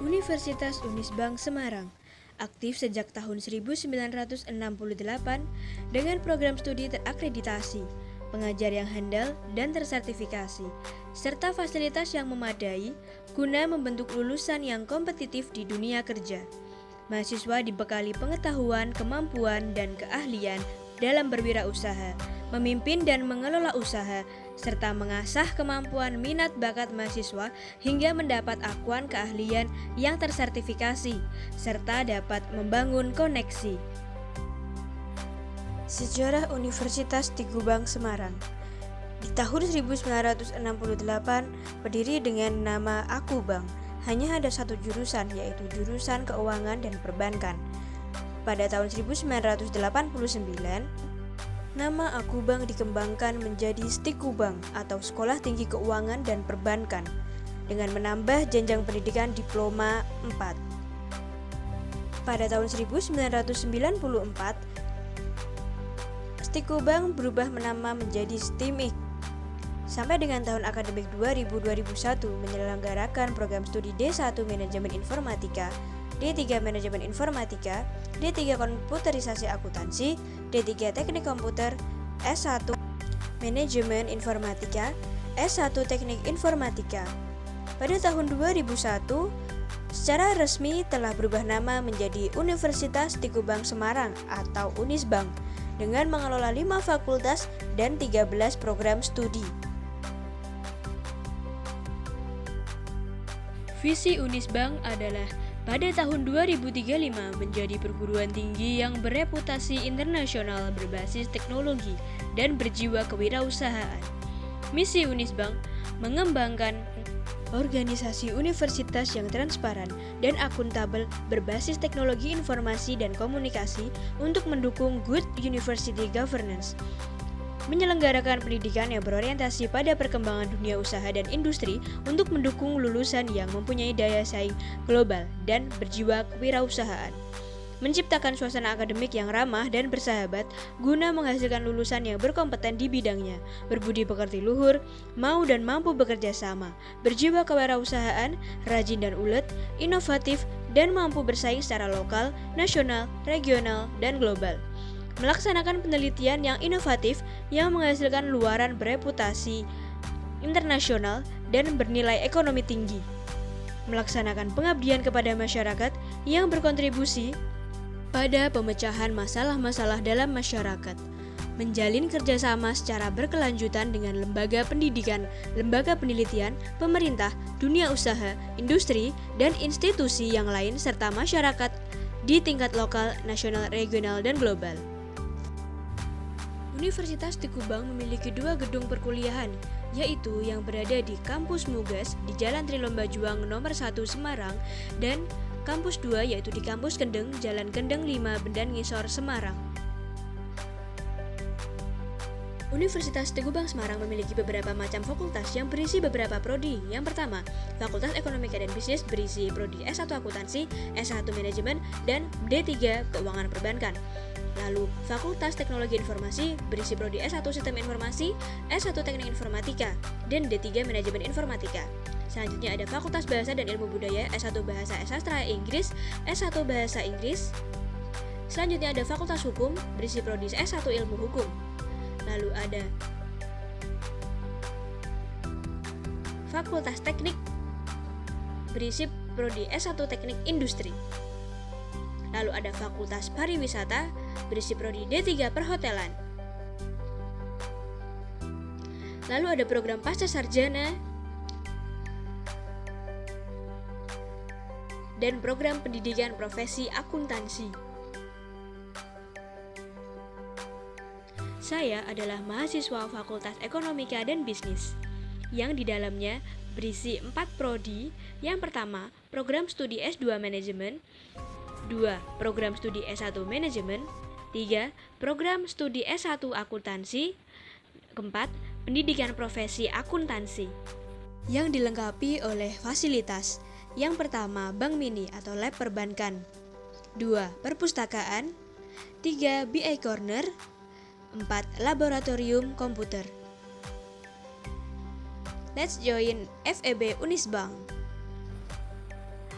Universitas Unisbank Semarang aktif sejak tahun 1968 dengan program studi terakreditasi, pengajar yang handal dan tersertifikasi, serta fasilitas yang memadai guna membentuk lulusan yang kompetitif di dunia kerja. Mahasiswa dibekali pengetahuan, kemampuan, dan keahlian dalam berwirausaha, memimpin dan mengelola usaha, serta mengasah kemampuan minat bakat mahasiswa hingga mendapat akuan keahlian yang tersertifikasi, serta dapat membangun koneksi. Sejarah Universitas Teguh Bank Semarang. Di tahun 1968 berdiri dengan nama Akubang. Hanya ada satu jurusan, yaitu jurusan Keuangan dan Perbankan. Pada tahun 1989, nama Akubang dikembangkan menjadi Stikubang atau Sekolah Tinggi Keuangan dan Perbankan dengan menambah jenjang pendidikan diploma 4. Pada tahun 1994, Stikubang berubah nama menjadi STIMIK. Sampai dengan tahun akademik 2000-2001 menyelenggarakan program studi D1 Manajemen Informatika, D3 Manajemen Informatika, D3 Komputerisasi Akuntansi, D3 Teknik Komputer, S1 Manajemen Informatika, S1 Teknik Informatika. Pada tahun 2001, secara resmi telah berubah nama menjadi Universitas Teguh Bank Semarang atau Unisbank dengan mengelola 5 fakultas dan 13 program studi. Visi Unisbank adalah pada tahun 2035 menjadi perguruan tinggi yang bereputasi internasional berbasis teknologi dan berjiwa kewirausahaan. Misi Unisbank mengembangkan organisasi universitas yang transparan dan akuntabel berbasis teknologi informasi dan komunikasi untuk mendukung good university governance, menyelenggarakan pendidikan yang berorientasi pada perkembangan dunia usaha dan industri untuk mendukung lulusan yang mempunyai daya saing global dan berjiwa kewirausahaan, menciptakan suasana akademik yang ramah dan bersahabat guna menghasilkan lulusan yang berkompeten di bidangnya, berbudi pekerti luhur, mau dan mampu bekerja sama, berjiwa kewirausahaan, rajin dan ulet, inovatif, dan mampu bersaing secara lokal, nasional, regional, dan global. Melaksanakan penelitian yang inovatif yang menghasilkan luaran bereputasi internasional dan bernilai ekonomi tinggi. Melaksanakan pengabdian kepada masyarakat yang berkontribusi pada pemecahan masalah-masalah dalam masyarakat. Menjalin kerjasama secara berkelanjutan dengan lembaga pendidikan, lembaga penelitian, pemerintah, dunia usaha, industri, dan institusi yang lain serta masyarakat di tingkat lokal, nasional, regional, dan global. Universitas Teguh Bank memiliki 2 gedung perkuliahan, yaitu yang berada di Kampus Mugas di Jalan Trilomba Juang nomor 1 Semarang dan Kampus 2 yaitu di Kampus Kendeng, Jalan Kendeng 5 Bendan Ngisor, Semarang. Universitas Teguh Bank Semarang memiliki beberapa macam fakultas yang berisi beberapa prodi. Yang pertama, Fakultas Ekonomika dan Bisnis berisi prodi S1 Akuntansi, S1 Manajemen, dan D3 Keuangan Perbankan. Lalu, Fakultas Teknologi Informasi berisi prodi S1 Sistem Informasi, S1 Teknik Informatika, dan D3 Manajemen Informatika. Selanjutnya ada Fakultas Bahasa dan Ilmu Budaya, S1 Bahasa Sastra Inggris, S1 Bahasa Inggris. Selanjutnya ada Fakultas Hukum berisi prodi S1 Ilmu Hukum. Lalu ada Fakultas Teknik berisi prodi S1 Teknik Industri. Lalu ada Fakultas Pariwisata berisi prodi D3 Perhotelan. Lalu ada program Pasca Sarjana dan program pendidikan profesi akuntansi. Saya adalah mahasiswa Fakultas Ekonomika dan Bisnis, yang di dalamnya berisi 4 prodi. Yang pertama, program studi S2 Manajemen, 2. Program studi S1 Manajemen, 3. Program studi S1 Akuntansi, 4. Pendidikan profesi akuntansi, yang dilengkapi oleh fasilitas. Yang pertama, Bank Mini atau Lab Perbankan, 2. Perpustakaan, 3. BI Corner, 4. Laboratorium Komputer. Let's join FEB Unisbank.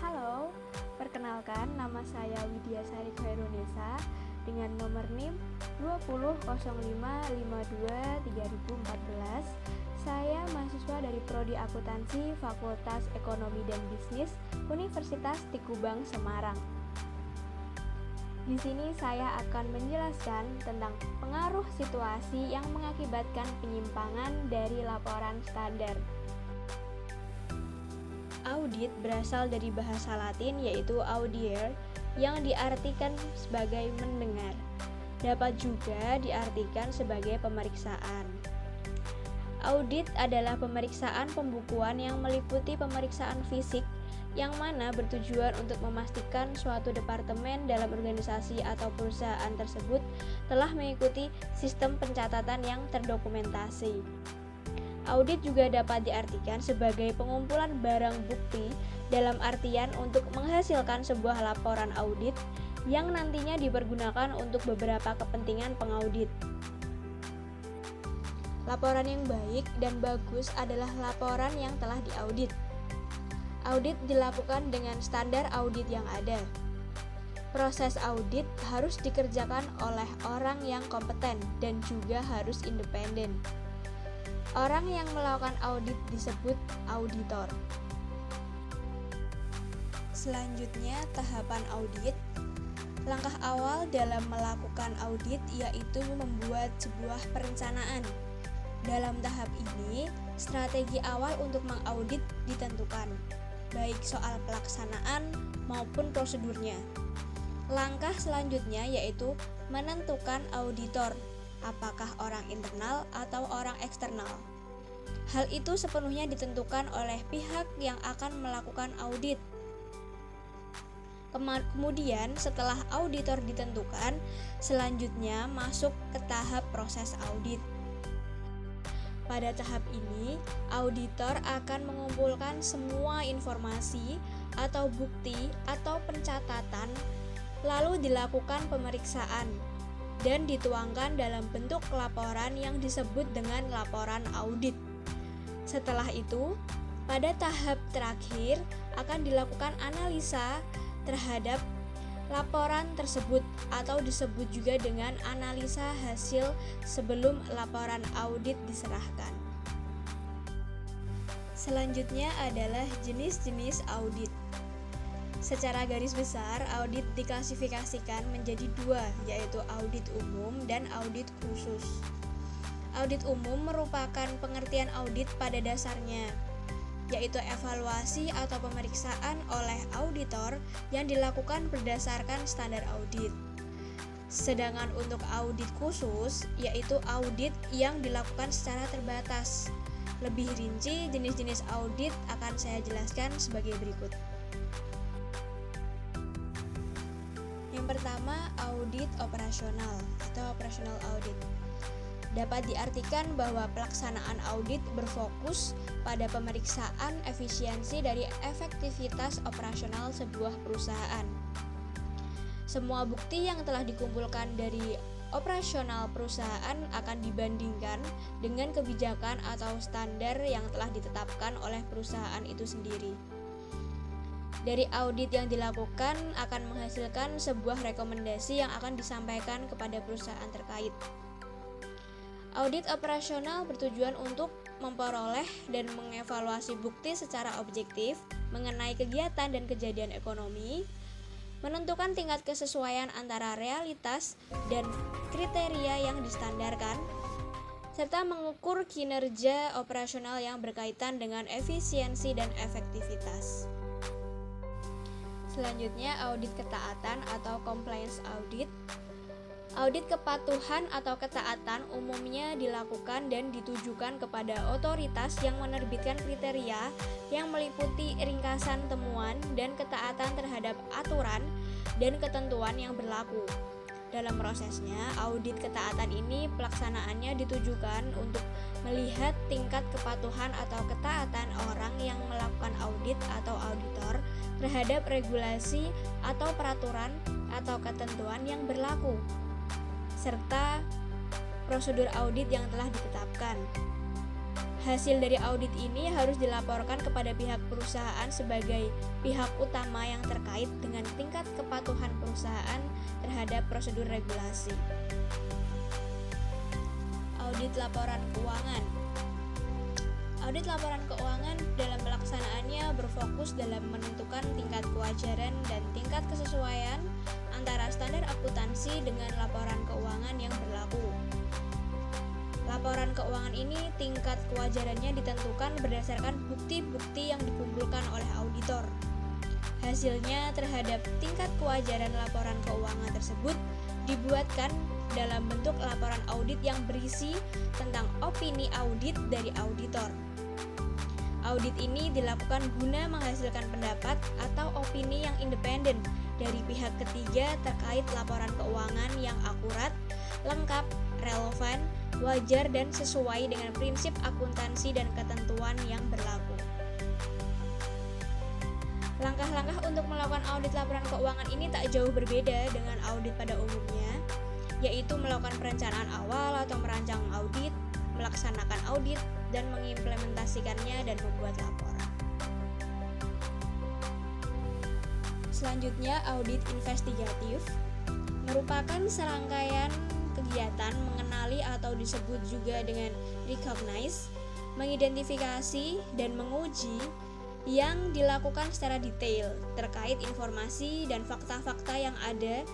Halo, perkenalkan, nama saya Widya Sari Khairunisa dengan nomor NIM 200552-2014. Saya mahasiswa dari Prodi Akuntansi Fakultas Ekonomi dan Bisnis Universitas Tikubang, Semarang. Di sini saya akan menjelaskan tentang pengaruh situasi yang mengakibatkan penyimpangan dari laporan standar. Audit berasal dari bahasa Latin yaitu audiere yang diartikan sebagai mendengar. Dapat juga diartikan sebagai pemeriksaan. Audit adalah pemeriksaan pembukuan yang meliputi pemeriksaan fisik yang mana bertujuan untuk memastikan suatu departemen dalam organisasi atau perusahaan tersebut telah mengikuti sistem pencatatan yang terdokumentasi. Audit juga dapat diartikan sebagai pengumpulan barang bukti dalam artian untuk menghasilkan sebuah laporan audit yang nantinya dipergunakan untuk beberapa kepentingan pengaudit. Laporan yang baik dan bagus adalah laporan yang telah diaudit. Audit dilakukan dengan standar audit yang ada. Proses audit harus dikerjakan oleh orang yang kompeten dan juga harus independen. Orang yang melakukan audit disebut auditor. Selanjutnya, tahapan audit. Langkah awal dalam melakukan audit yaitu membuat sebuah perencanaan. Dalam tahap ini, strategi awal untuk mengaudit ditentukan, baik soal pelaksanaan maupun prosedurnya. Langkah selanjutnya yaitu menentukan auditor, apakah orang internal atau orang eksternal. Hal itu sepenuhnya ditentukan oleh pihak yang akan melakukan audit. Kemudian setelah auditor ditentukan, selanjutnya masuk ke tahap proses audit. Pada tahap ini, auditor akan mengumpulkan semua informasi atau bukti atau pencatatan, lalu dilakukan pemeriksaan dan dituangkan dalam bentuk laporan yang disebut dengan laporan audit. Setelah itu, pada tahap terakhir akan dilakukan analisa terhadap laporan tersebut atau disebut juga dengan analisa hasil sebelum laporan audit diserahkan. Selanjutnya adalah jenis-jenis audit. Secara garis besar, audit diklasifikasikan menjadi dua, yaitu audit umum dan audit khusus. Audit umum merupakan pengertian audit pada dasarnya, yaitu evaluasi atau pemeriksaan oleh auditor yang dilakukan berdasarkan standar audit. Sedangkan untuk audit khusus, yaitu audit yang dilakukan secara terbatas. Lebih rinci, jenis-jenis audit akan saya jelaskan sebagai berikut. Yang pertama, audit operasional atau operational audit. Dapat diartikan bahwa pelaksanaan audit berfokus pada pemeriksaan efisiensi dari efektivitas operasional sebuah perusahaan. Semua bukti yang telah dikumpulkan dari operasional perusahaan akan dibandingkan dengan kebijakan atau standar yang telah ditetapkan oleh perusahaan itu sendiri. Dari audit yang dilakukan akan menghasilkan sebuah rekomendasi yang akan disampaikan kepada perusahaan terkait. Audit operasional bertujuan untuk memperoleh dan mengevaluasi bukti secara objektif mengenai kegiatan dan kejadian ekonomi, menentukan tingkat kesesuaian antara realitas dan kriteria yang distandarkan, serta mengukur kinerja operasional yang berkaitan dengan efisiensi dan efektivitas. Selanjutnya, audit ketaatan atau compliance audit. Audit kepatuhan atau ketaatan umumnya dilakukan dan ditujukan kepada otoritas yang menerbitkan kriteria yang meliputi ringkasan temuan dan ketaatan terhadap aturan dan ketentuan yang berlaku. Dalam prosesnya, audit ketaatan ini pelaksanaannya ditujukan untuk melihat tingkat kepatuhan atau ketaatan orang yang melakukan audit atau auditor terhadap regulasi atau peraturan atau ketentuan yang berlaku, serta prosedur audit yang telah ditetapkan. Hasil dari audit ini harus dilaporkan kepada pihak perusahaan sebagai pihak utama yang terkait dengan tingkat kepatuhan perusahaan terhadap prosedur regulasi. Audit laporan keuangan. Audit laporan keuangan dalam pelaksanaannya berfokus dalam menentukan tingkat kewajaran dan tingkat kesesuaian antara standar akuntansi dengan laporan keuangan yang berlaku. Laporan keuangan ini tingkat kewajarannya ditentukan berdasarkan bukti-bukti yang dikumpulkan oleh auditor. Hasilnya terhadap tingkat kewajaran laporan keuangan tersebut dibuatkan dalam bentuk laporan audit yang berisi tentang opini audit dari auditor. Audit ini dilakukan guna menghasilkan pendapat atau opini yang independen dari pihak ketiga terkait laporan keuangan yang akurat, lengkap, relevan, wajar dan sesuai dengan prinsip akuntansi dan ketentuan yang berlaku. Langkah-langkah untuk melakukan audit laporan keuangan ini tak jauh berbeda dengan audit pada umumnya, yaitu melakukan perencanaan awal atau merancang audit, melaksanakan audit, dan mengimplementasikannya dan membuat laporan. Selanjutnya, audit investigatif merupakan serangkaian kegiatan mengenali atau disebut juga dengan recognize, mengidentifikasi, dan menguji yang dilakukan secara detail terkait informasi dan fakta-fakta yang ada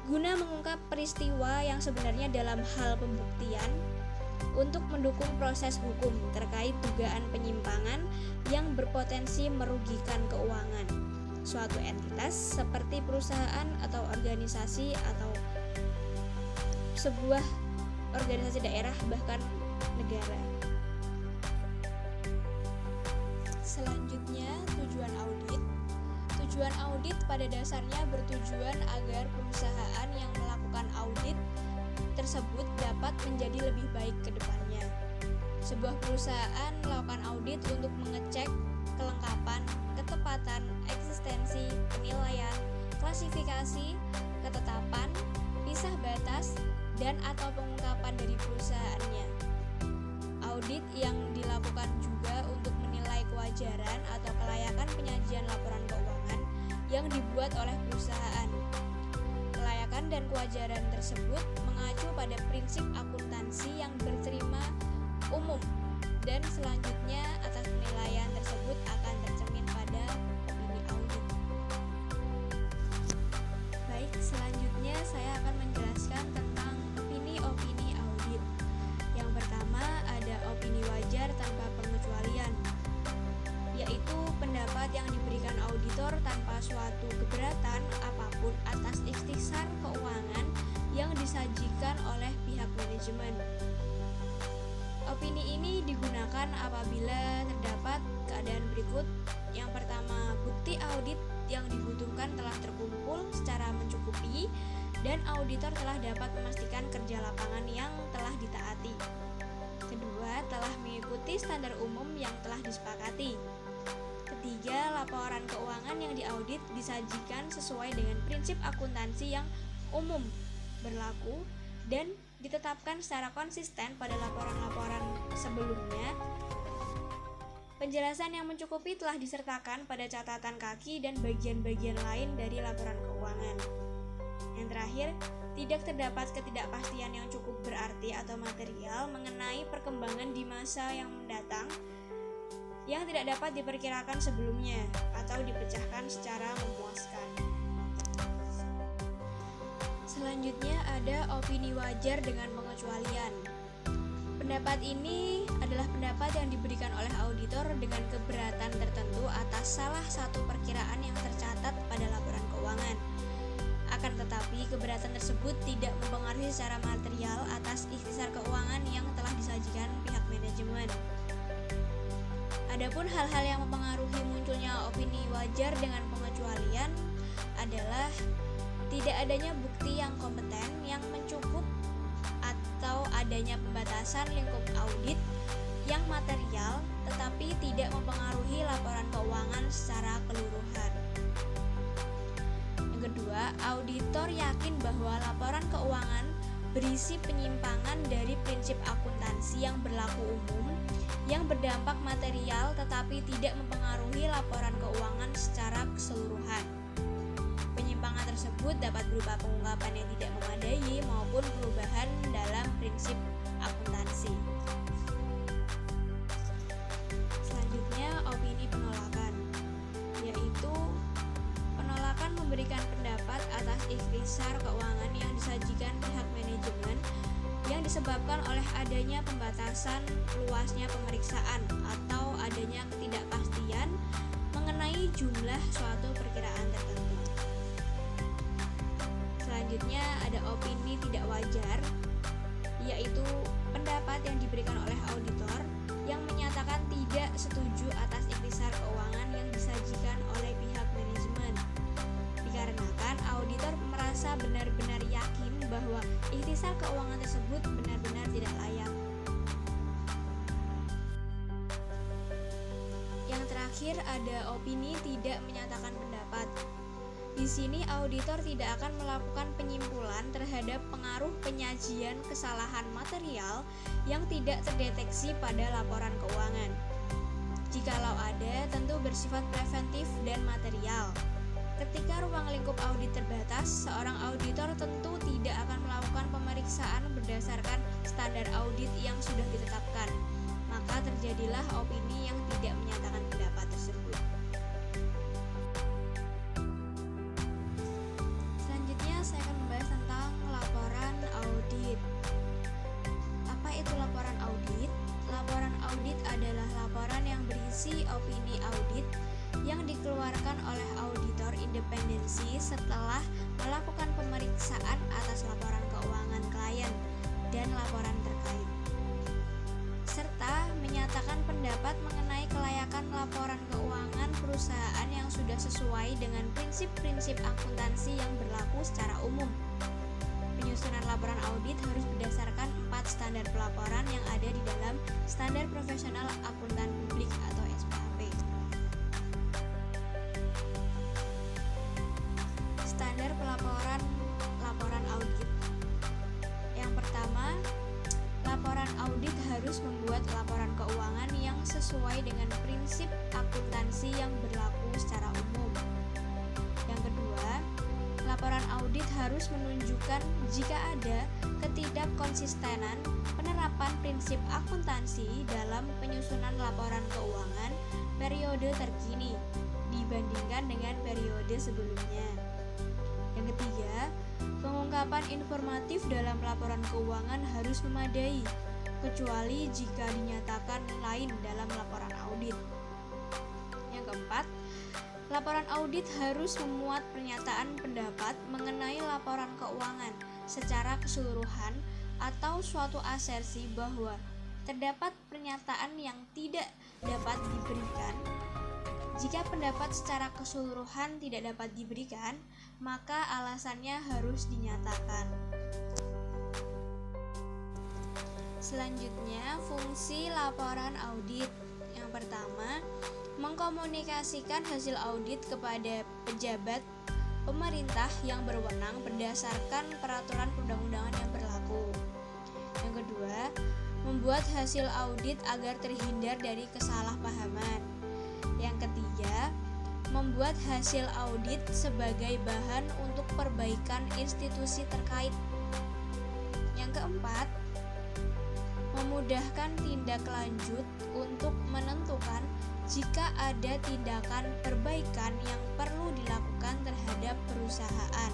guna mengungkap peristiwa yang sebenarnya dalam hal pembuktian untuk mendukung proses hukum terkait dugaan penyimpangan yang berpotensi merugikan keuangan suatu entitas seperti perusahaan atau organisasi atau sebuah organisasi daerah bahkan negara. Selanjutnya, tujuan audit. Tujuan audit pada dasarnya bertujuan agar perusahaan yang melakukan audit tersebut dapat menjadi lebih baik ke depannya. Sebuah perusahaan melakukan audit untuk mengecek kelengkapan, ketepatan, eksistensi, penilaian, klasifikasi, ketetapan, pisah batas, dan atau pengungkapan dari perusahaannya. Audit yang dilakukan juga untuk menilai kewajaran atau kelayakan penyajian laporan keuangan yang dibuat oleh perusahaan. Kelayakan dan kewajaran tersebut mengacu pada prinsip akuntansi yang berterima umum, dan selanjutnya atas penilaian tersebut akan tercermin pada opini audit. Baik, selanjutnya saya akan menjelaskan tentang opini audit. Yang pertama ada opini wajar tanpa pengecualian, yaitu pendapat yang diberikan auditor tanpa suatu keberatan apapun atas ikhtisar keuangan yang disajikan oleh pihak manajemen. Opini ini digunakan apabila terdapat keadaan berikut. Yang pertama, bukti audit yang dibutuhkan telah terkumpul secara mencukupi dan auditor telah dapat memastikan kerja lapangan yang telah ditaati. Kedua, telah mengikuti standar umum yang telah disepakati. Ketiga, laporan keuangan yang diaudit disajikan sesuai dengan prinsip akuntansi yang umum berlaku dan ditetapkan secara konsisten pada laporan-laporan sebelumnya. Penjelasan yang mencukupi telah disertakan pada catatan kaki dan bagian-bagian lain dari laporan keuangan. Yang terakhir, tidak terdapat ketidakpastian yang cukup berarti atau material mengenai perkembangan di masa yang mendatang yang tidak dapat diperkirakan sebelumnya atau dipecahkan secara memuaskan. Selanjutnya ada opini wajar dengan pengecualian. Pendapat ini adalah pendapat yang diberikan oleh auditor dengan keberatan tertentu atas salah satu perkiraan yang tercatat pada laporan keuangan. Akan tetapi, keberatan tersebut tidak mempengaruhi secara material atas ikhtisar keuangan yang telah disajikan pihak manajemen. Adapun hal-hal yang mempengaruhi munculnya opini wajar dengan pengecualian adalah tidak adanya bukti yang kompeten yang mencukup atau adanya pembatasan lingkup audit yang material tetapi tidak mempengaruhi laporan keuangan secara keseluruhan. Yang kedua, auditor yakin bahwa laporan keuangan berisi penyimpangan dari prinsip akuntansi akuntansi yang berlaku umum yang berdampak material tetapi tidak mempengaruhi laporan keuangan secara keseluruhan. Penyimpangan tersebut dapat berupa pengungkapan yang tidak memadai maupun perubahan dalam prinsip akuntansi. Selanjutnya, opini penolakan, yaitu penolakan memberikan pendapat atas ikhtisar keuangan yang disajikan pihak manajemen yang disebabkan oleh adanya pembatasan luasnya pemeriksaan atau adanya ketidakpastian mengenai jumlah suatu perkiraan tertentu. Selanjutnya ada opini tidak wajar, yaitu pendapat yang diberikan oleh auditor yang menyatakan tidak setuju atas ikhtisar keuangan yang disajikan oleh pihak manajemen. Dikarenakan auditor merasa benar-benar yakin bahwa ikhtisar keuangan tersebut benar-benar tidak layak. Yang terakhir ada opini tidak menyatakan pendapat. Di sini auditor tidak akan melakukan penyimpulan terhadap pengaruh penyajian kesalahan material yang tidak terdeteksi pada laporan keuangan. Jikalau ada, tentu bersifat preventif dan material. Ketika ruang lingkup audit terbatas, seorang auditor tentu tidak akan melakukan pemeriksaan berdasarkan standar audit yang sudah ditetapkan. Maka terjadilah opini yang tidak menyatakan pendapat tersebut. Selanjutnya saya akan membahas tentang laporan audit. Apa itu laporan audit? Laporan audit adalah laporan yang berisi opini audit yang dikeluarkan oleh auditor independensi setelah melakukan pemeriksaan atas laporan keuangan klien dan laporan terkait, serta menyatakan pendapat mengenai kelayakan laporan keuangan perusahaan yang sudah sesuai dengan prinsip-prinsip akuntansi yang berlaku secara umum. Penyusunan laporan audit harus berdasarkan 4 standar pelaporan yang ada di dalam Standar Profesional Akuntan Publik atau SPAP. Standar laporan audit. Yang pertama, laporan audit harus membuat laporan keuangan yang sesuai dengan prinsip akuntansi yang berlaku secara umum. Yang kedua, laporan audit harus menunjukkan jika ada ketidakkonsistenan penerapan prinsip akuntansi dalam penyusunan laporan keuangan periode terkini dibandingkan dengan periode sebelumnya. Yang ketiga, pengungkapan informatif dalam laporan keuangan harus memadai, kecuali jika dinyatakan lain dalam laporan audit. Yang keempat, laporan audit harus memuat pernyataan pendapat mengenai laporan keuangan secara keseluruhan atau suatu asersi bahwa terdapat pernyataan yang tidak dapat diberikan. Jika pendapat secara keseluruhan tidak dapat diberikan, maka alasannya harus dinyatakan. Selanjutnya, fungsi laporan audit. Yang pertama, mengkomunikasikan hasil audit kepada pejabat pemerintah yang berwenang berdasarkan peraturan perundang-undangan yang berlaku. Yang kedua, membuat hasil audit agar terhindar dari kesalahpahaman. Yang ketiga, membuat hasil audit sebagai bahan untuk perbaikan institusi terkait. Yang keempat, memudahkan tindak lanjut untuk menentukan jika ada tindakan perbaikan yang perlu dilakukan terhadap perusahaan.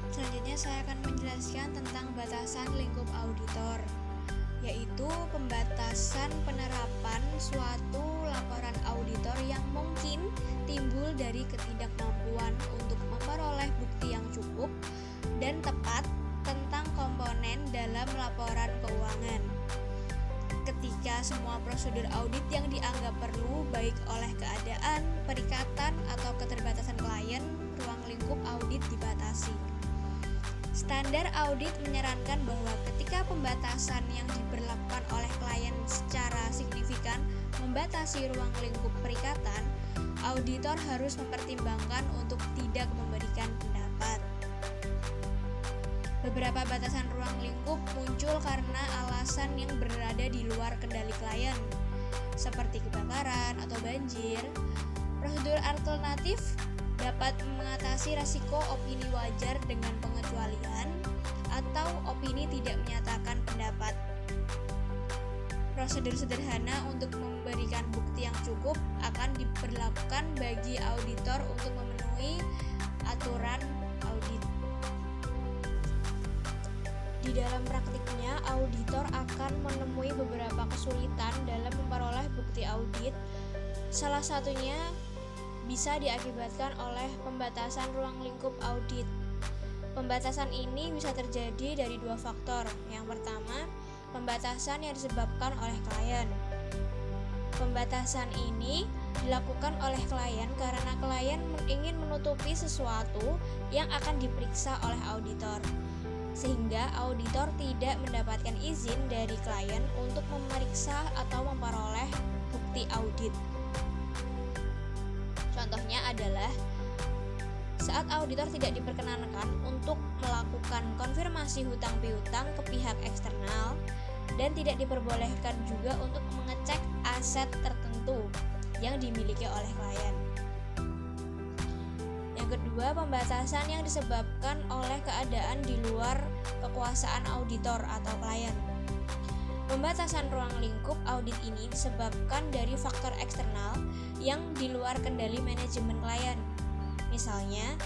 Selanjutnya saya akan menjelaskan tentang batasan lingkup auditor, yaitu pembatasan penerapan suatu laporan auditor yang mungkin timbul dari ketidakmampuan untuk memperoleh bukti yang cukup dan tepat tentang komponen dalam laporan keuangan. Ketika semua prosedur audit yang dianggap perlu, baik oleh keadaan, perikatan, atau keterbatasan klien, ruang lingkup audit dibatasi. Standar audit menyarankan bahwa ketika pembatasan yang diberlakukan oleh klien secara signifikan membatasi ruang lingkup perikatan, auditor harus mempertimbangkan untuk tidak memberikan pendapat. Beberapa batasan ruang lingkup muncul karena alasan yang berada di luar kendali klien, seperti kebakaran atau banjir. Prosedur alternatif dapat mengatasi risiko opini wajar dengan pengecualian atau opini tidak menyatakan pendapat. Prosedur sederhana untuk memberikan bukti yang cukup akan diberlakukan bagi auditor untuk memenuhi aturan audit. Di dalam praktiknya, auditor akan menemui beberapa kesulitan dalam memperoleh bukti audit. Salah satunya bisa diakibatkan oleh pembatasan ruang lingkup audit. Pembatasan ini bisa terjadi dari dua faktor. Yang pertama, pembatasan yang disebabkan oleh klien. Pembatasan ini dilakukan oleh klien karena klien ingin menutupi sesuatu yang akan diperiksa oleh auditor, sehingga auditor tidak mendapatkan izin dari klien untuk memeriksa atau memperoleh bukti audit. Contohnya adalah saat auditor tidak diperkenankan untuk melakukan konfirmasi hutang piutang ke pihak eksternal dan tidak diperbolehkan juga untuk mengecek aset tertentu yang dimiliki oleh klien. Yang kedua, pembatasan yang disebabkan oleh keadaan di luar kekuasaan auditor atau klien. Pembatasan ruang lingkup audit ini disebabkan dari faktor eksternal yang di luar kendali manajemen klien. Misalnya,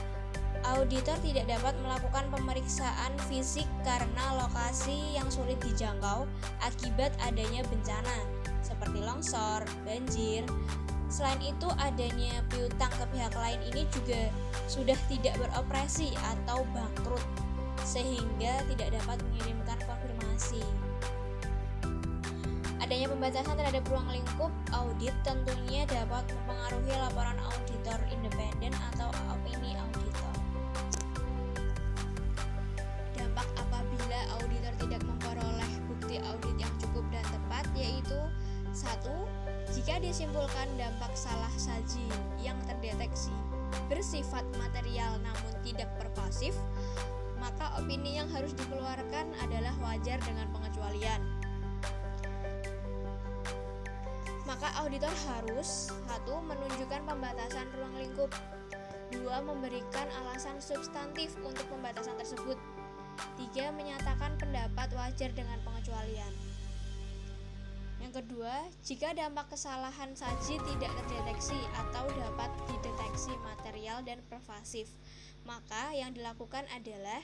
auditor tidak dapat melakukan pemeriksaan fisik karena lokasi yang sulit dijangkau akibat adanya bencana seperti longsor, banjir. Selain itu, adanya piutang ke pihak lain ini juga sudah tidak beroperasi atau bangkrut, sehingga tidak dapat mengirimkan konfirmasi. Adanya pembatasan terhadap ruang lingkup audit tentunya dapat mempengaruhi laporan auditor independen atau opini auditor. Dampak apabila auditor tidak memperoleh bukti audit yang cukup dan tepat yaitu 1. Jika disimpulkan dampak salah saji yang terdeteksi bersifat material namun tidak pervasif, maka opini yang harus dikeluarkan adalah wajar dengan pengecualian. Maka auditor harus 1. Menunjukkan pembatasan ruang lingkup, 2. Memberikan alasan substantif untuk pembatasan tersebut, 3. Menyatakan pendapat wajar dengan pengecualian. Yang kedua, jika dampak kesalahan saji tidak terdeteksi atau dapat dideteksi material dan pervasif, maka yang dilakukan adalah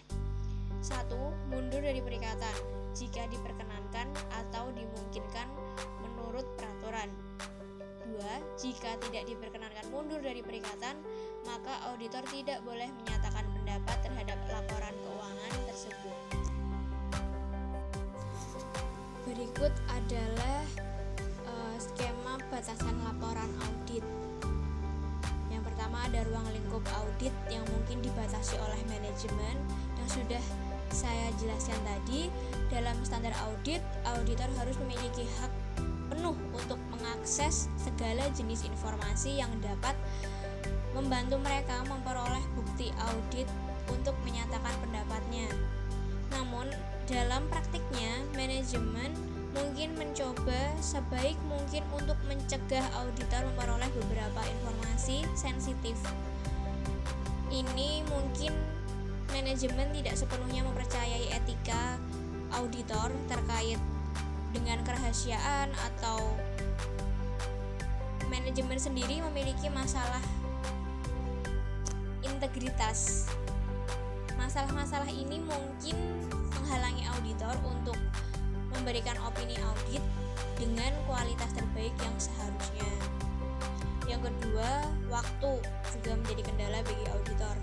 1. Mundur dari perikatan jika diperkenankan atau dimungkinkan menurut peraturan. 2. Jika tidak diperkenankan mundur dari perikatan, maka auditor tidak boleh menyatakan pendapat terhadap laporan keuangan tersebut. Berikut adalah skema batasan laporan audit. Yang pertama ada ruang lingkup audit yang mungkin dibatasi oleh manajemen yang sudah saya jelaskan tadi. Dalam standar audit, auditor harus memiliki hak penuh untuk mengakses segala jenis informasi yang dapat membantu mereka memperoleh bukti audit untuk menyatakan pendapatnya. Namun, dalam praktiknya, manajemen mungkin mencoba sebaik mungkin untuk mencegah auditor memperoleh beberapa informasi sensitif. Ini mungkin manajemen tidak sepenuhnya mempercayai etika auditor terkait dengan kerahasiaan atau manajemen sendiri memiliki masalah integritas. Masalah-masalah ini mungkin menghalangi auditor untuk memberikan opini audit dengan kualitas terbaik yang seharusnya. Yang kedua, waktu juga menjadi kendala bagi auditor.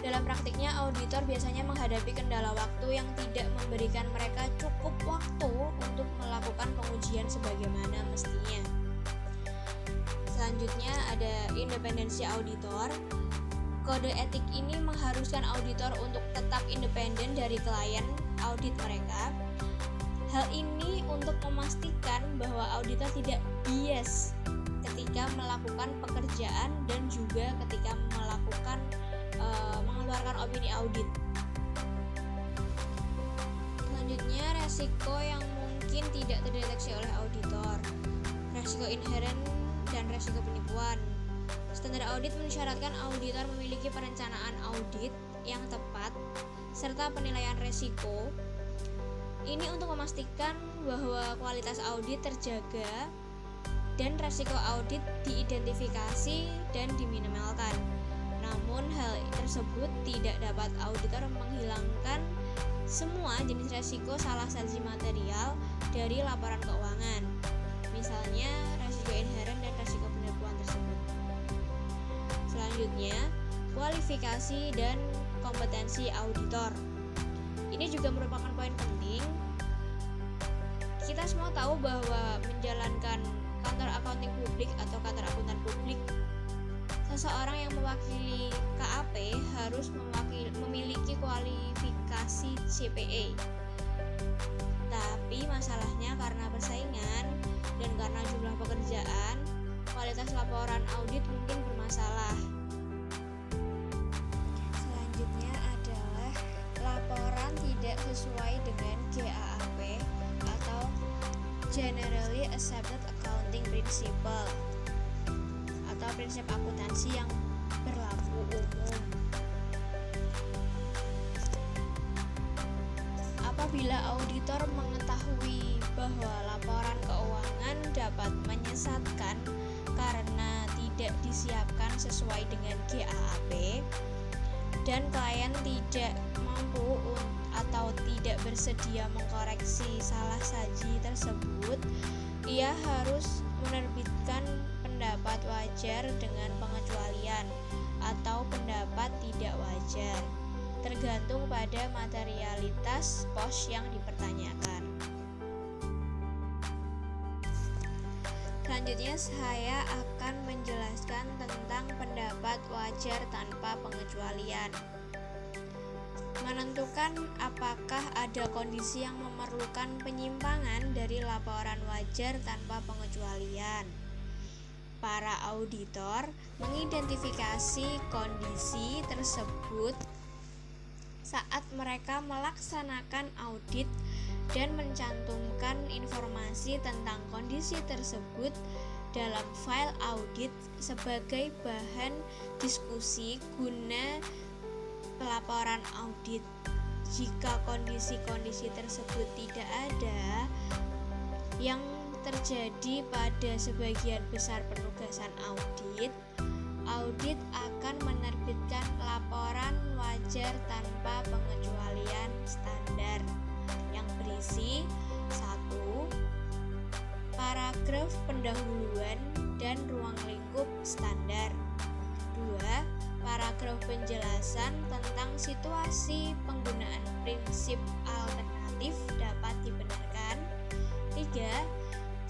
Dalam praktiknya, auditor biasanya menghadapi kendala waktu yang tidak memberikan mereka cukup waktu untuk melakukan pengujian sebagaimana mestinya. Selanjutnya ada independensi auditor. Kode etik ini mengharuskan auditor untuk tetap independen dari klien audit mereka. Hal ini untuk memastikan bahwa auditor tidak bias ketika melakukan pekerjaan dan juga ketika mengeluarkan opini audit. Selanjutnya, resiko yang mungkin tidak terdeteksi oleh auditor. Resiko inheren dan resiko penipuan. Standar audit mensyaratkan auditor memiliki perencanaan audit yang tepat serta penilaian resiko. Ini untuk memastikan bahwa kualitas audit terjaga dan resiko audit diidentifikasi dan diminimalkan. Namun hal tersebut tidak dapat auditor menghilangkan semua jenis resiko salah saji material dari laporan keuangan. Misalnya resiko inheren dan resiko penipuan tersebut. Selanjutnya, kualifikasi dan kompetensi auditor. Ini juga merupakan poin penting. Kita semua tahu bahwa menjalankan kantor accounting publik atau kantor akuntan publik, seseorang yang mewakili KAP harus memiliki kualifikasi CPA. Tapi masalahnya karena persaingan dan karena jumlah pekerjaan, kualitas laporan audit mungkin bermasalah. Selanjutnya adalah laporan tidak sesuai dengan GAAP atau Generally Accepted Accounting Principle atau prinsip akuntansi yang berlaku umum. Apabila auditor mengetahui bahwa laporan keuangan dapat menyesatkan karena tidak disiapkan sesuai dengan GAAP dan klien tidak mampu atau tidak bersedia mengkoreksi salah saji tersebut, ia harus menerbitkan pendapat wajar dengan pengecualian atau pendapat tidak wajar, tergantung pada materialitas pos yang dipertanyakan. Selanjutnya saya akan menjelaskan tentang pendapat wajar tanpa pengecualian. Menentukan apakah ada kondisi yang memerlukan penyimpangan dari laporan wajar tanpa pengecualian. Para auditor mengidentifikasi kondisi tersebut saat mereka melaksanakan audit dan mencantumkan informasi tentang kondisi tersebut dalam file audit sebagai bahan diskusi guna pelaporan audit. Jika kondisi-kondisi tersebut tidak ada, yang terjadi pada sebagian besar penugasan audit akan menerbitkan laporan wajar tanpa pengecualian standar yang berisi 1. Paragraf pendahuluan dan ruang lingkup standar. 2. Paragraf penjelasan tentang situasi penggunaan prinsip alternatif dapat dibenarkan. 3.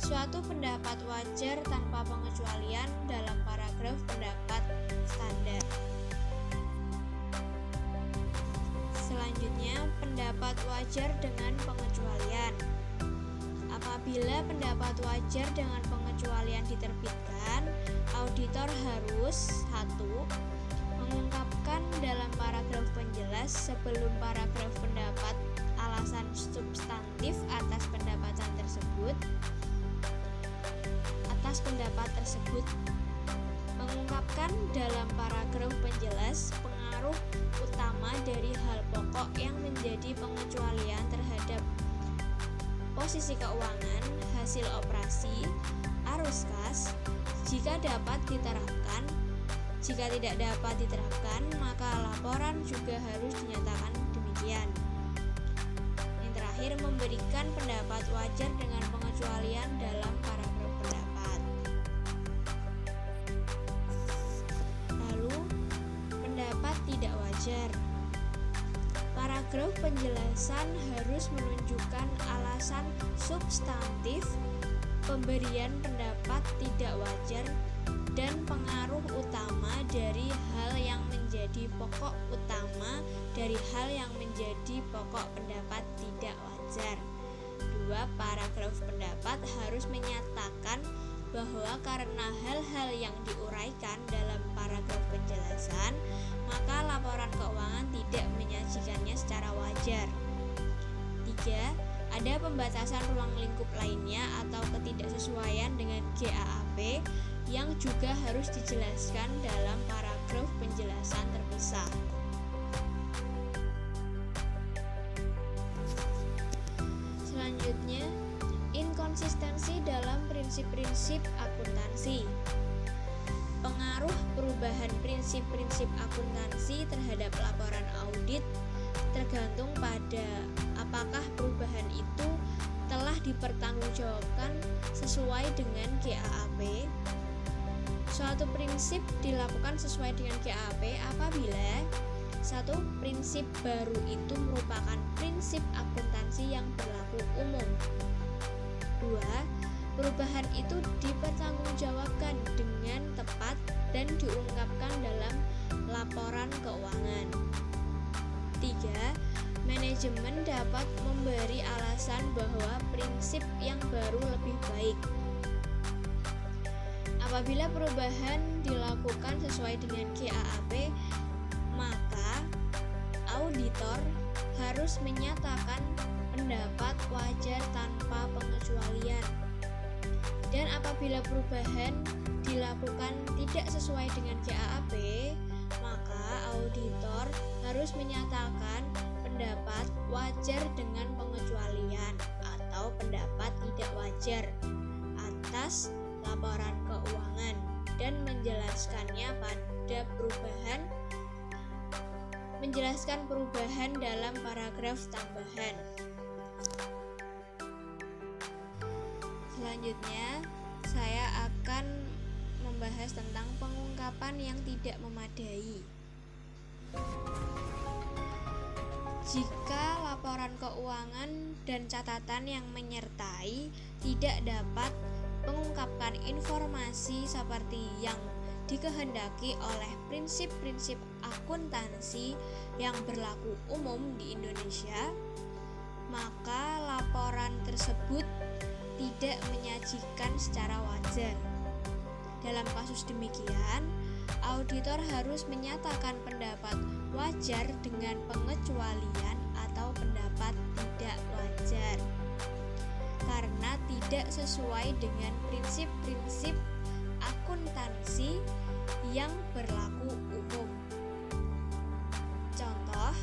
Suatu pendapat wajar tanpa pengecualian dalam paragraf pendapat standar. Selanjutnya, pendapat wajar dengan pengecualian. Apabila pendapat wajar dengan pengecualian diterbitkan, auditor harus 1. Mengungkapkan dalam paragraf penjelas sebelum paragraf pendapat alasan substantif atas pendapat tersebut. Mengungkapkan dalam paragraf penjelas pengaruh utama dari hal pokok yang menjadi pengecualian terhadap posisi keuangan, hasil operasi, arus kas, jika dapat diterapkan. Jika tidak dapat diterapkan, maka laporan juga harus dinyatakan demikian. Yang terakhir, memberikan pendapat wajar dengan pengecualian dalam paragraf pendapat. Lalu, pendapat tidak wajar. Paragraf penjelasan harus menunjukkan alasan substantif pemberian pendapat tidak wajar dan pengaruh utama dari hal yang menjadi pokok utama dari hal yang menjadi pokok pendapat tidak wajar. 2. Paragraf pendapat harus menyatakan bahwa karena hal-hal yang diuraikan dalam paragraf penjelasan, maka laporan keuangan tidak menyajikannya secara wajar. Ketiga, ada pembatasan ruang lingkup lainnya atau ketidaksesuaian dengan GAAP yang juga harus dijelaskan dalam paragraf penjelasan terpisah. Selanjutnya, inkonsistensi dalam prinsip-prinsip akuntansi. Pengaruh perubahan prinsip-prinsip akuntansi terhadap laporan audit tergantung pada apakah perubahan itu telah dipertanggungjawabkan sesuai dengan GAAP. Suatu prinsip dilakukan sesuai dengan GAAP apabila satu prinsip baru itu merupakan prinsip akuntansi yang berlaku umum. Dua, perubahan itu dipertanggungjawabkan dengan tepat dan diungkapkan dalam laporan keuangan. Tiga, manajemen dapat memberi alasan bahwa prinsip yang baru lebih baik. Apabila perubahan dilakukan sesuai dengan GAAP, maka auditor harus menyatakan pendapat wajar tanpa pengecualian. Dan apabila perubahan dilakukan tidak sesuai dengan GAAP, maka auditor harus menyatakan pendapat wajar dengan pengecualian atau pendapat tidak wajar atas laporan keuangan dan menjelaskannya pada perubahan dalam paragraf tambahan. Selanjutnya, saya akan membahas tentang pengungkapan yang tidak memadai. Jika laporan keuangan dan catatan yang menyertai tidak dapat mengungkapkan informasi seperti yang dikehendaki oleh prinsip-prinsip akuntansi yang berlaku umum di Indonesia, maka laporan tersebut tidak menyajikan secara wajar. Dalam kasus demikian, auditor harus menyatakan pendapat wajar dengan pengecualian atau pendapat tidak wajar karena tidak sesuai dengan prinsip-prinsip akuntansi yang berlaku umum. Contoh,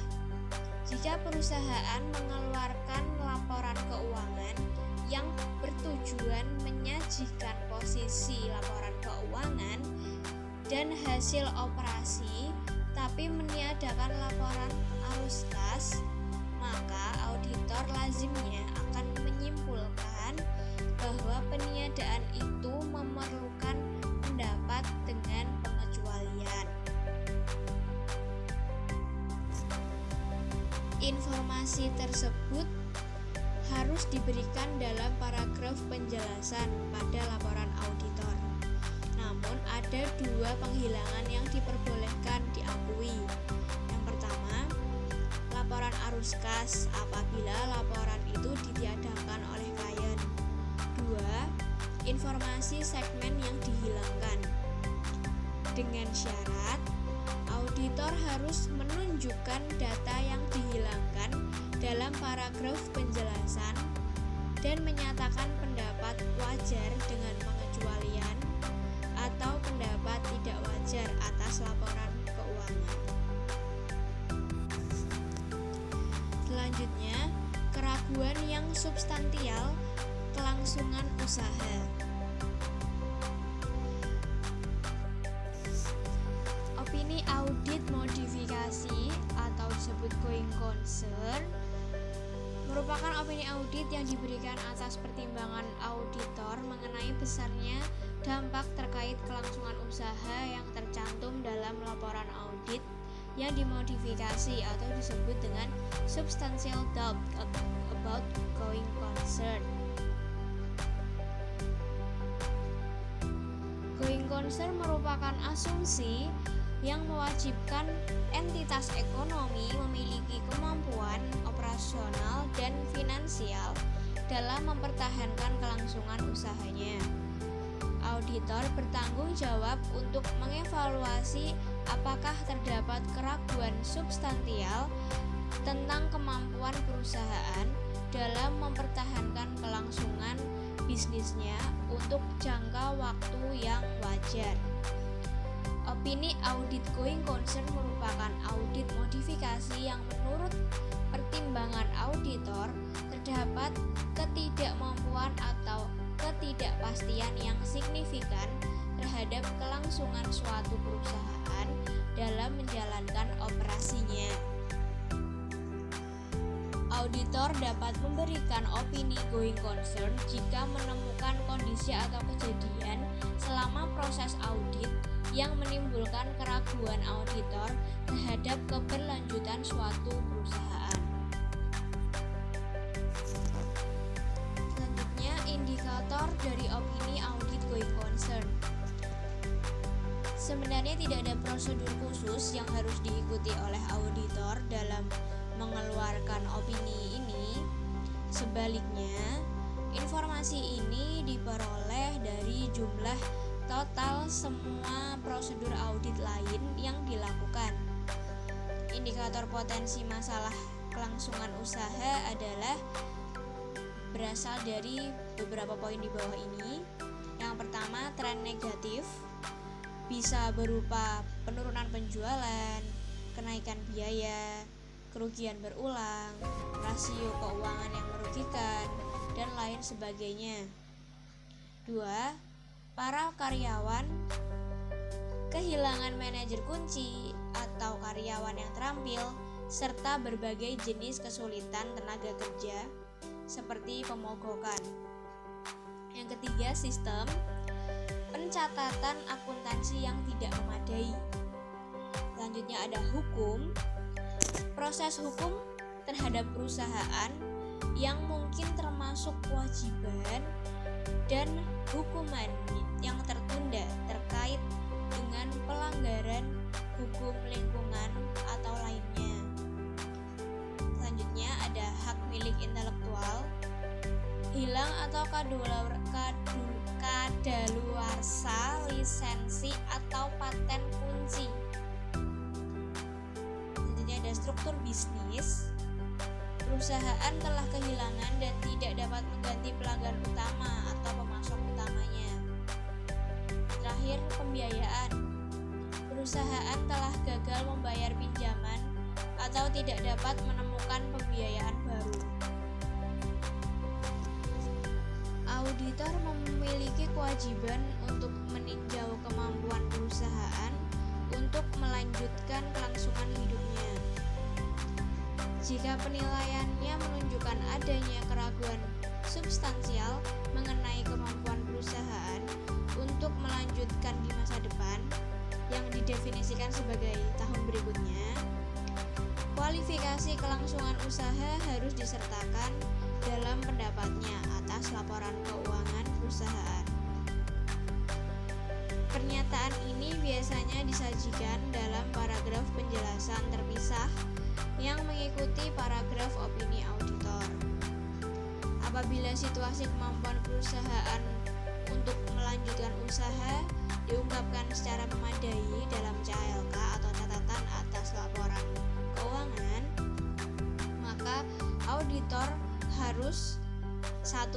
jika perusahaan mengeluarkan laporan keuangan yang bertujuan menyajikan posisi laporan keuangan dan hasil operasi tapi meniadakan laporan arus kas, maka auditor lazimnya akan menyimpulkan bahwa peniadaan itu memerlukan pendapat dengan pengecualian. Informasi tersebut harus diberikan dalam paragraf penjelasan pada laporan auditor. Namun ada dua penghilangan yang diperbolehkan diakui. Yang pertama, laporan arus kas apabila laporan itu ditiadakan oleh klien. Dua, informasi segmen yang dihilangkan. Dengan syarat, auditor harus menunjukkan data yang dihilangkan dalam paragraf penjelasan dan menyatakan pendapat wajar dengan pengecualian atau pendapat tidak wajar atas laporan keuangan. Selanjutnya, keraguan yang substansial kelangsungan usaha. Opini audit modifikasi atau disebut going concern merupakan opini audit yang diberikan atas pertimbangan auditor mengenai besarnya dampak terkait kelangsungan usaha yang tercantum dalam laporan audit yang dimodifikasi atau disebut dengan substantial doubt about going concern. Going concern merupakan asumsi yang mewajibkan entitas ekonomi memiliki kemampuan operasional dan finansial dalam mempertahankan kelangsungan usahanya. Auditor bertanggung jawab untuk mengevaluasi apakah terdapat keraguan substansial tentang kemampuan perusahaan dalam mempertahankan kelangsungan bisnisnya untuk jangka waktu yang wajar. Opini audit going concern merupakan audit modifikasi yang menurut pertimbangan auditor terdapat ketidakmampuan atau ketidakpastian yang signifikan terhadap kelangsungan suatu perusahaan dalam menjalankan operasinya. Auditor dapat memberikan opini going concern jika menemukan kondisi atau kejadian selama proses audit yang menimbulkan keraguan auditor terhadap keberlanjutan suatu perusahaan. Selanjutnya, indikator dari opini audit going concern. Sebenarnya tidak ada prosedur khusus yang harus diikuti oleh auditor dalam mengeluarkan opini ini. Sebaliknya, informasi ini diperoleh dari jumlah total semua prosedur audit lain yang dilakukan. Indikator potensi masalah kelangsungan usaha adalah berasal dari beberapa poin di bawah ini. Yang pertama, tren negatif bisa berupa penurunan penjualan, kenaikan biaya, kerugian berulang, rasio keuangan yang merugikan, dan lain sebagainya. 2. Para karyawan kehilangan manajer kunci atau karyawan yang terampil, serta berbagai jenis kesulitan tenaga kerja seperti pemogokan. Yang ketiga, sistem pencatatan akuntansi yang tidak memadai. Selanjutnya ada hukum, proses hukum terhadap perusahaan yang mungkin termasuk kewajiban dan hukuman yang tertunda terkait dengan pelanggaran hukum lingkungan atau lainnya. Selanjutnya ada hak milik intelektual, hilang atau kadaluarsa lisensi atau paten kunci. Selanjutnya ada struktur bisnis. Perusahaan telah kehilangan dan tidak dapat mengganti pelanggan utama atau pemasok utamanya. Terakhir, pembiayaan. Perusahaan telah gagal membayar pinjaman atau tidak dapat menemukan pembiayaan baru. Auditor memiliki kewajiban untuk meninjau kemampuan perusahaan untuk melanjutkan kelangsungan hidupnya. Jika penilaiannya menunjukkan adanya keraguan substansial mengenai kemampuan perusahaan untuk melanjutkan di masa depan yang didefinisikan sebagai tahun berikutnya, kualifikasi kelangsungan usaha harus disertakan dalam pendapatnya atas laporan keuangan perusahaan. Pernyataan ini biasanya disajikan dalam paragraf penjelasan terpisah yang mengikuti paragraf opini auditor. Apabila situasi kemampuan perusahaan untuk melanjutkan usaha diungkapkan secara memadai dalam CLK atau catatan atas laporan keuangan, maka auditor harus 1.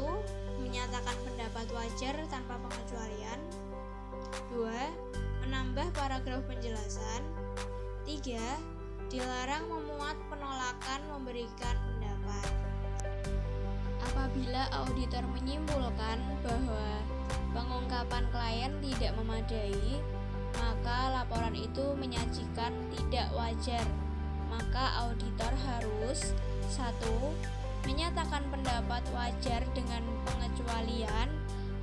Menyatakan pendapat wajar tanpa pengecualian, 2. Menambah paragraf penjelasan, 3. Dilarang memuat penolakan memberikan pendapat. Apabila auditor menyimpulkan bahwa pengungkapan klien tidak memadai, maka laporan itu menyajikan tidak wajar. Maka auditor harus 1. Menyatakan pendapat wajar dengan pengecualian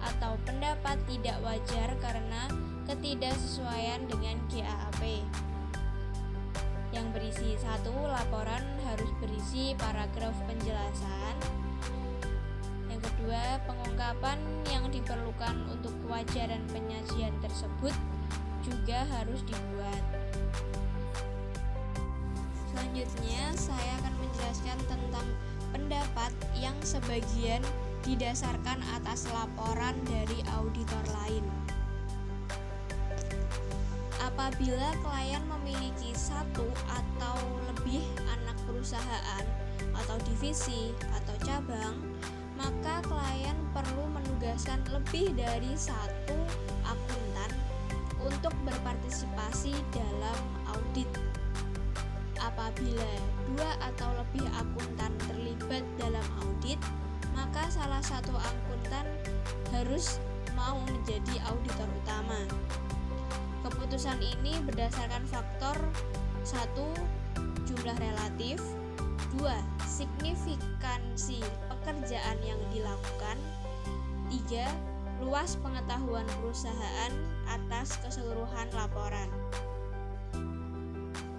atau pendapat tidak wajar karena ketidaksesuaian dengan GAAP. Yang berisi 1. Laporan harus berisi paragraf penjelasan. Yang kedua, pengungkapan yang diperlukan untuk kewajaran penyajian tersebut juga harus dibuat. Selanjutnya, saya akan menjelaskan tentang pendapat yang sebagian didasarkan atas laporan dari auditor lain. Apabila klien memiliki 1 atau lebih anak perusahaan atau divisi atau cabang, maka klien perlu menugaskan lebih dari satu akuntan untuk berpartisipasi dalam audit. Apabila 2 atau lebih akuntan terlibat dalam audit, maka salah satu akuntan harus mau menjadi auditor utama. Keputusan ini berdasarkan faktor 1. Jumlah relatif, 2. Signifikansi pekerjaan yang dilakukan, 3. Luas pengetahuan perusahaan atas keseluruhan laporan.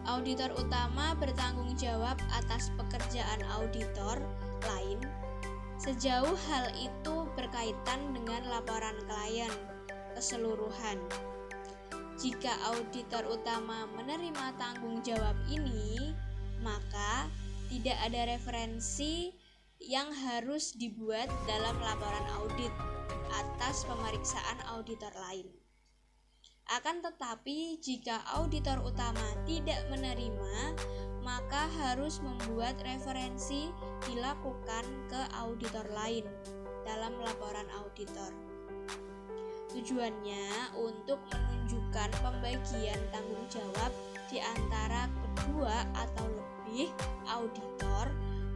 Auditor utama bertanggung jawab atas pekerjaan auditor lain sejauh hal itu berkaitan dengan laporan klien keseluruhan. Jika auditor utama menerima tanggung jawab ini, maka tidak ada referensi yang harus dibuat dalam laporan audit atas pemeriksaan auditor lain. Akan tetapi, jika auditor utama tidak menerima, maka harus membuat referensi dilakukan ke auditor lain dalam laporan auditor. Tujuannya untuk menunjukkan pembagian tanggung jawab di antara kedua atau lebih auditor,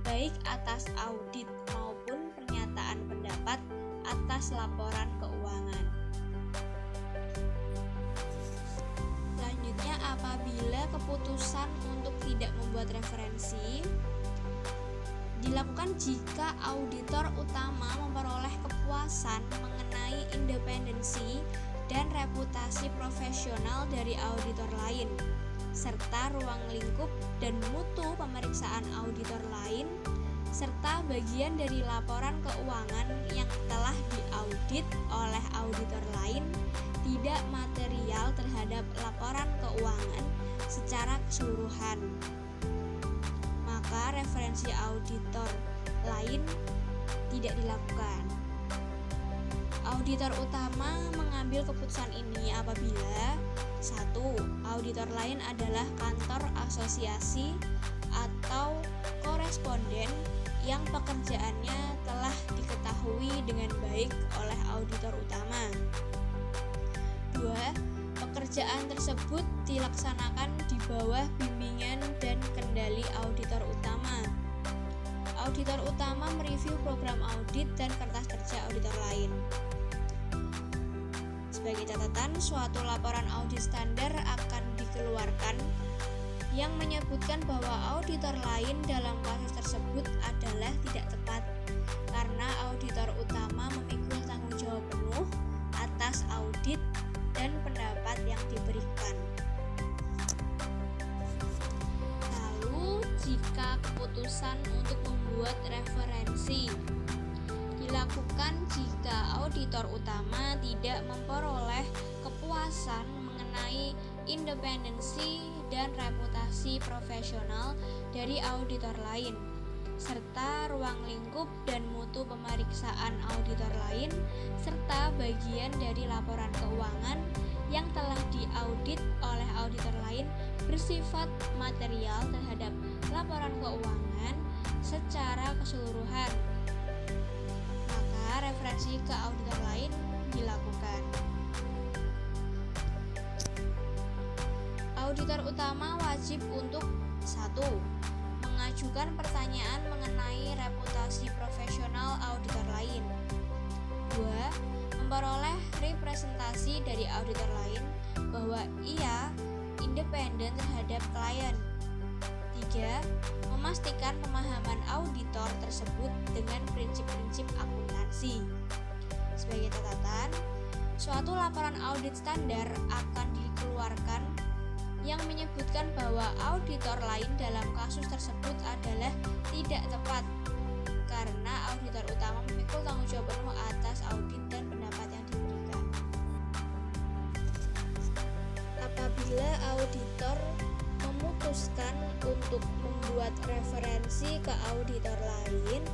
baik atas audit maupun pernyataan pendapat atas laporan keuangan. Selanjutnya, apabila keputusan untuk tidak membuat referensi dilakukan jika auditor utama memperoleh kepuasan mengenai independensi dan reputasi profesional dari auditor lain, serta ruang lingkup dan mutu pemeriksaan auditor lain, serta bagian dari laporan keuangan yang telah diaudit oleh auditor lain tidak material terhadap laporan keuangan secara keseluruhan, maka referensi auditor lain tidak dilakukan. Auditor utama mengambil keputusan ini apabila 1. Auditor lain adalah kantor asosiasi atau koresponden yang pekerjaannya telah diketahui dengan baik oleh auditor utama. 2. Pekerjaan tersebut dilaksanakan di bawah bimbingan dan kendali auditor utama. Auditor utama mereview program audit dan kertas kerja auditor lain. Sebagai catatan, suatu laporan audit standar akan dikeluarkan yang menyebutkan bahwa auditor lain dalam kasus tersebut adalah tidak tepat karena auditor utama memikul tanggung jawab penuh atas audit dan pendapat yang diberikan. Lalu, jika keputusan untuk membuat referensi dilakukan jika auditor utama tidak memperoleh kepuasan mengenai independensi dan reputasi profesional dari auditor lain, serta ruang lingkup dan mutu pemeriksaan auditor lain, serta bagian dari laporan keuangan yang telah diaudit oleh auditor lain bersifat material terhadap laporan keuangan secara keseluruhan, maka referensi ke auditor lain dilakukan. Auditor utama wajib untuk 1. Mengajukan pertanyaan mengenai reputasi profesional auditor lain. 2. Memperoleh representasi dari auditor lain bahwa ia independen terhadap klien. 3. Memastikan pemahaman auditor tersebut dengan prinsip-prinsip akuntansi. Sebagai catatan, suatu laporan audit standar akan dikeluarkan yang menyebutkan bahwa auditor lain dalam kasus tersebut adalah tidak tepat karena auditor utama memikul tanggung jawab penuh atas audit dan pendapat yang diberikan. Apabila auditor memutuskan untuk membuat referensi ke auditor lain,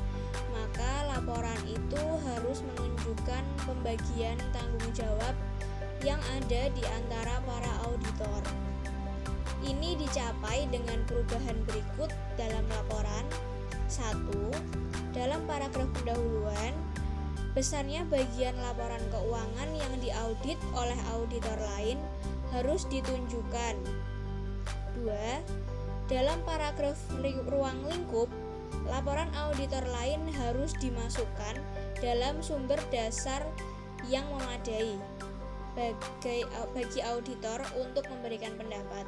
maka laporan itu harus menunjukkan pembagian tanggung jawab yang ada di antara para auditor. Ini dicapai dengan perubahan berikut dalam laporan. 1. Dalam paragraf pendahuluan, besarnya bagian laporan keuangan yang diaudit oleh auditor lain harus ditunjukkan. 2. Dalam paragraf ruang lingkup, laporan auditor lain harus dimasukkan dalam sumber dasar yang memadai bagi auditor untuk memberikan pendapat.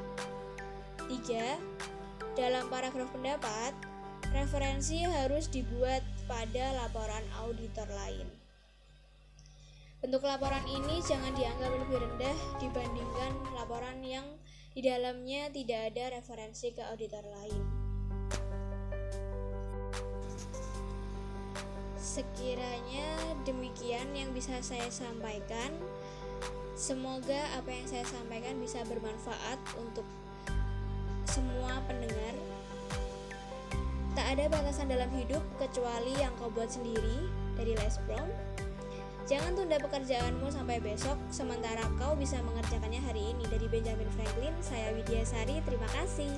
3. Dalam paragraf pendapat, referensi harus dibuat pada laporan auditor lain. Bentuk laporan ini jangan dianggap lebih rendah dibandingkan laporan yang di dalamnya tidak ada referensi ke auditor lain. Sekiranya demikian yang bisa saya sampaikan. Semoga apa yang saya sampaikan bisa bermanfaat untuk semua pendengar. Tak ada batasan dalam hidup kecuali yang kau buat sendiri, dari Les Brown. Jangan tunda pekerjaanmu sampai besok, sementara kau bisa mengerjakannya hari ini. Dari Benjamin Franklin, saya Widya Sari, terima kasih.